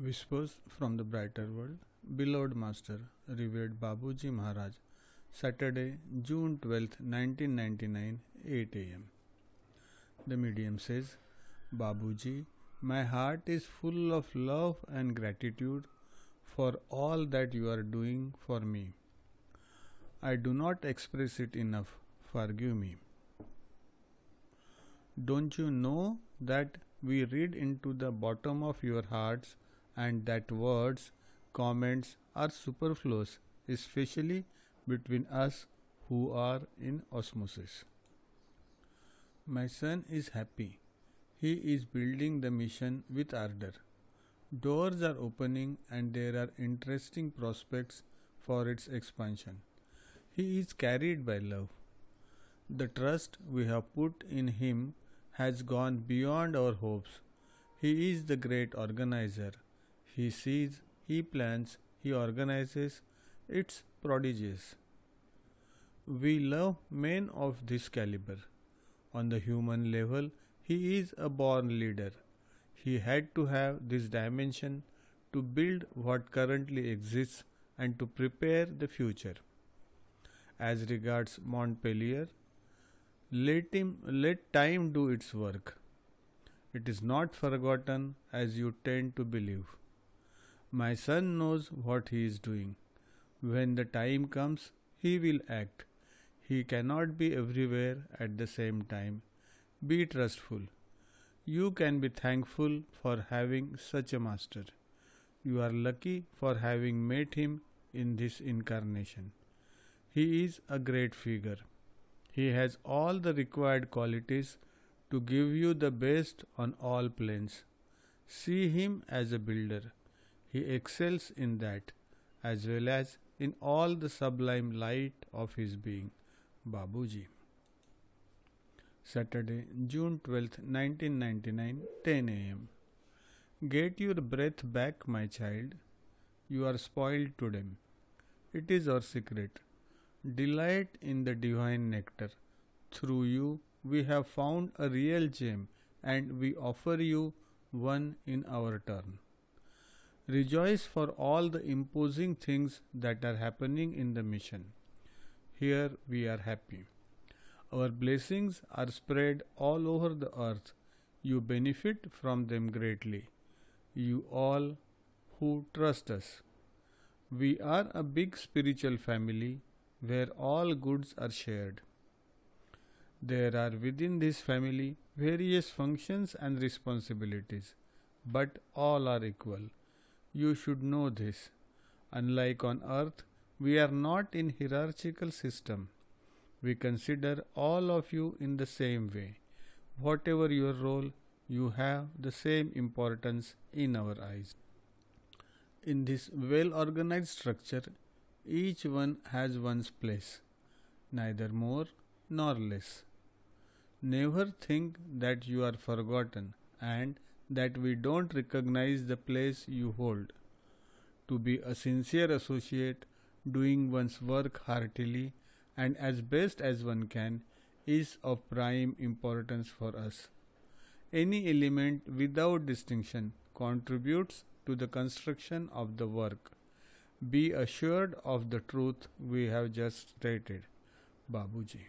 Whispers from the Brighter World. Beloved Master, revered Babuji Maharaj, Saturday, June 12th, 1999, 8 am. The medium says, Babuji, my heart is full of love and gratitude for all that you are doing for me. I do not express it enough. Forgive me. Don't you know that we read into the bottom of your hearts and that words, comments are superfluous, especially between us who are in osmosis? My son is happy. He is building the mission with ardor. Doors are opening and there are interesting prospects for its expansion. He is carried by love. The trust we have put in him has gone beyond our hopes. He is the great organizer. He sees, he plans, he organizes. It's prodigious. We love men of this caliber. On the human level, he is a born leader. He had to have this dimension to build what currently exists and to prepare the future. As regards Montpellier, let time do its work. It is not forgotten as you tend to believe. My son knows what he is doing. When the time comes, he will act. He cannot be everywhere at the same time. Be trustful. You can be thankful for having such a master. You are lucky for having met him in this incarnation. He is a great figure. He has all the required qualities to give you the best on all planes. See him as a builder. He excels in that, as well as in all the sublime light of his being. Babuji. Saturday, June 12th, 1999, 10 am. Get your breath back, my child. You are spoiled today. It is our secret. Delight in the divine nectar. Through you, we have found a real gem and we offer you one in our turn. Rejoice for all the imposing things that are happening in the mission. Here we are happy. Our blessings are spread all over the earth. You benefit from them greatly. You all who trust us. We are a big spiritual family where all goods are shared. There are within this family various functions and responsibilities, but all are equal. You should know this. Unlike on earth, we are not in hierarchical system. We consider all of you in the same way. Whatever your role, you have the same importance in our eyes. In this well-organized structure, each one has one's place, neither more nor less. Never think that you are forgotten and that we don't recognize the place you hold. To be a sincere associate, doing one's work heartily and as best as one can, is of prime importance for us. Any element without distinction contributes to the construction of the work. Be assured of the truth we have just stated. Babuji.